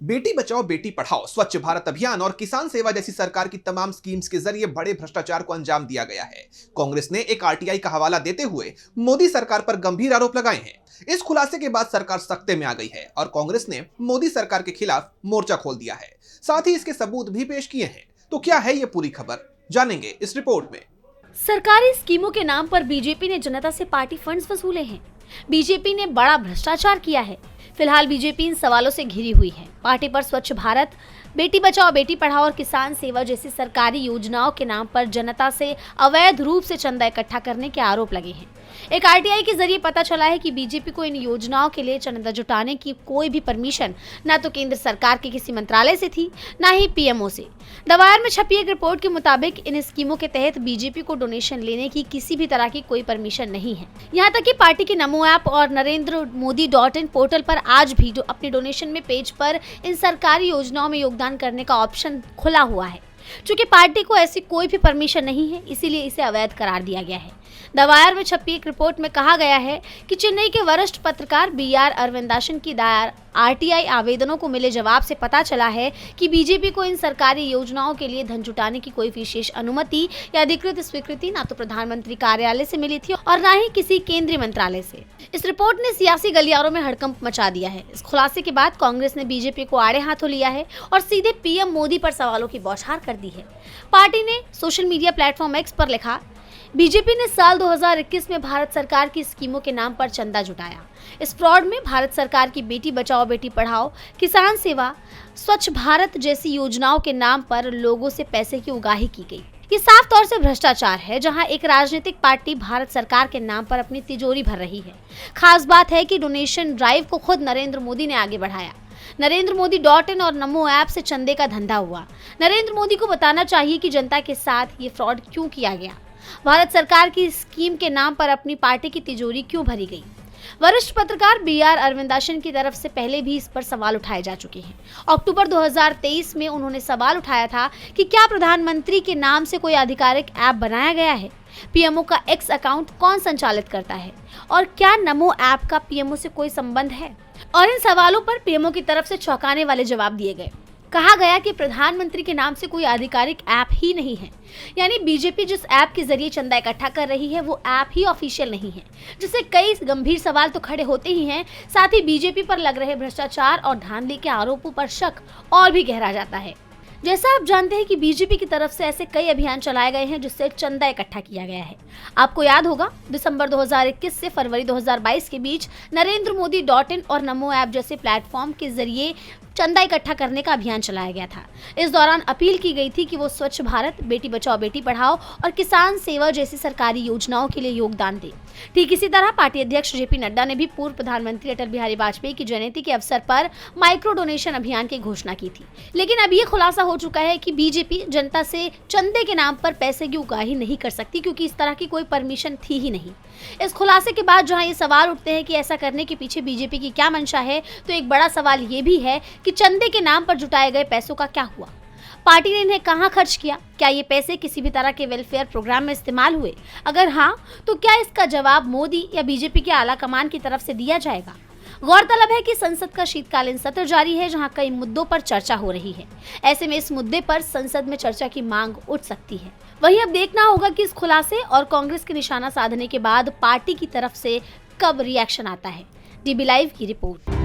बेटी बचाओ बेटी पढ़ाओ, स्वच्छ भारत अभियान और किसान सेवा जैसी सरकार की तमाम स्कीम्स के जरिए बड़े भ्रष्टाचार को अंजाम दिया गया है। कांग्रेस ने एक आरटीआई का हवाला देते हुए मोदी सरकार पर गंभीर आरोप लगाए हैं। इस खुलासे के बाद सरकार सख्ते में आ गई है और कांग्रेस ने मोदी सरकार के खिलाफ मोर्चा खोल दिया है। साथ ही इसके सबूत भी पेश किए हैं। तो क्या है ये पूरी खबर, जानेंगे इस रिपोर्ट में। सरकारी स्कीमों के नाम पर बीजेपी ने जनता से पार्टी फंड्स वसूले हैं। बीजेपी ने बड़ा भ्रष्टाचार किया है। फिलहाल बीजेपी इन सवालों से घिरी हुई है। पार्टी पर स्वच्छ भारत, बेटी बचाओ बेटी पढ़ाओ और किसान सेवा जैसी सरकारी योजनाओं के नाम पर जनता से अवैध रूप से चंदा इकट्ठा करने के आरोप लगे हैं। एक आरटीआई के जरिए पता चला है कि बीजेपी को इन योजनाओं के लिए चंदा जुटाने की कोई भी परमिशन न तो केंद्र सरकार के किसी मंत्रालय से थी, न ही पीएमओ से। दवायर में छपी एक रिपोर्ट के मुताबिक इन स्कीमों के तहत बीजेपी को डोनेशन लेने की किसी भी तरह की कोई परमिशन नहीं है। यहाँ तक कि पार्टी के नमो ऐप और NarendraModi.in पोर्टल पर आज भी जो अपने डोनेशन में पेज पर इन सरकारी योजनाओं में योगदान करने का ऑप्शन खुला हुआ है। चूंकि पार्टी को ऐसी कोई भी परमिशन नहीं है, इसीलिए इसे अवैध करार दिया गया है। दवायर में छपी एक रिपोर्ट में कहा गया है कि चेन्नई के वरिष्ठ पत्रकार BR अरविंदाशन की दायर आरटीआई आवेदनों को मिले जवाब से पता चला है कि बीजेपी को इन सरकारी योजनाओं के लिए धन जुटाने की कोई विशेष अनुमति या अधिकृत स्वीकृति न तो प्रधानमंत्री कार्यालय से मिली थी और न ही किसी केंद्रीय मंत्रालय से। इस रिपोर्ट ने सियासी गलियारों में हड़कंप मचा दिया है। इस खुलासे के बाद कांग्रेस ने बीजेपी को आड़े हाथों लिया है और सीधे पीएम मोदी पर सवालों की बौछार कर दी है। पार्टी ने सोशल मीडिया प्लेटफॉर्म एक्स पर लिखा, बीजेपी ने साल 2021 में भारत सरकार की स्कीमों के नाम पर चंदा जुटाया। इस फ्रॉड में भारत सरकार की बेटी बचाओ बेटी पढ़ाओ, किसान सेवा, स्वच्छ भारत जैसी योजनाओं के नाम पर लोगों से पैसे की उगाही की गई। ये साफ तौर से भ्रष्टाचार है, जहां एक राजनीतिक पार्टी भारत सरकार के नाम पर अपनी तिजोरी भर रही है। खास बात है कि डोनेशन ड्राइव को खुद नरेंद्र मोदी ने आगे बढ़ाया। NarendraModi.in और नमो ऐप से चंदे का धंधा हुआ। नरेंद्र मोदी को बताना चाहिए कि जनता के साथ ये फ्रॉड क्यों किया गया। भारत सरकार की स्कीम के नाम पर अपनी पार्टी की तिजोरी क्यों भरी गई। वरिष्ठ पत्रकार BR अरविंदाशन की तरफ से पहले भी इस पर सवाल उठाए जा चुके हैं। अक्टूबर 2023 में उन्होंने सवाल उठाया था कि क्या प्रधानमंत्री के नाम से कोई आधिकारिक ऐप बनाया गया है, पीएमओ का X अकाउंट कौन संचालित करता है और क्या नमो ऐप का पीएमओ से कोई संबंध है। और इन सवालों पर पीएमओ की तरफ से चौंकाने वाले जवाब दिए गए। कहा गया कि प्रधानमंत्री के नाम से कोई आधिकारिक ऐप ही नहीं है, यानी बीजेपी जिस ऐप के जरिए चंदा इकट्ठा कर रही है वो ऐप ही ऑफिशियल नहीं है, जिससे कई गंभीर सवाल तो खड़े होते ही हैं। साथ ही बीजेपी पर लग रहे भ्रष्टाचार और धांधली के आरोपों पर शक और भी गहरा जाता है। जैसा आप जानते हैं कि बीजेपी की तरफ से ऐसे कई अभियान चलाए गए हैं जिससे चंदा इकट्ठा किया गया है। आपको याद होगा, दिसंबर 2021 से फरवरी 2022 के बीच NarendraModi.in और नमो ऐप जैसे प्लेटफॉर्म के जरिए चंदा इकट्ठा करने का अभियान चलाया गया था। इस दौरान अपील की गई थी कि वो स्वच्छ भारत, बेटी बचाओ बेटी पढ़ाओ और किसान सेवा जैसी सरकारी योजनाओं के लिए योगदान दे। ठीक इसी तरह पार्टी अध्यक्ष JP नड्डा ने भी पूर्व प्रधानमंत्री अटल बिहारी वाजपेयी की जयंती के अवसर पर माइक्रो डोनेशन अभियान की घोषणा की थी। लेकिन अब ये खुलासा हो चुका है कि बीजेपी जनता से चंदे के नाम पर पैसे की उगाही नहीं कर सकती, क्योंकि इस तरह की कोई परमिशन थी ही नहीं। इस खुलासे के बाद जहां ये सवाल उठते हैं कि ऐसा करने के पीछे बीजेपी की क्या मंशा है, तो एक बड़ा सवाल ये भी है कि चंदे के नाम पर जुटाए गए पैसों का क्या हुआ। पार्टी ने इन्हें कहां खर्च किया? क्या ये पैसे किसी भी तरह के वेलफेयर प्रोग्राम में इस्तेमाल हुए? अगर हाँ, तो क्या इसका जवाब मोदी या बीजेपी के आला कमान की तरफ से दिया जाएगा? गौरतलब है कि संसद का शीतकालीन सत्र जारी है, जहां कई मुद्दों पर चर्चा हो रही है। ऐसे में इस मुद्दे पर संसद में चर्चा की मांग उठ सकती है। वहीं अब देखना होगा कि इस खुलासे और कांग्रेस के निशाना साधने के बाद पार्टी की तरफ से कब रिएक्शन आता है। DB लाइव की रिपोर्ट।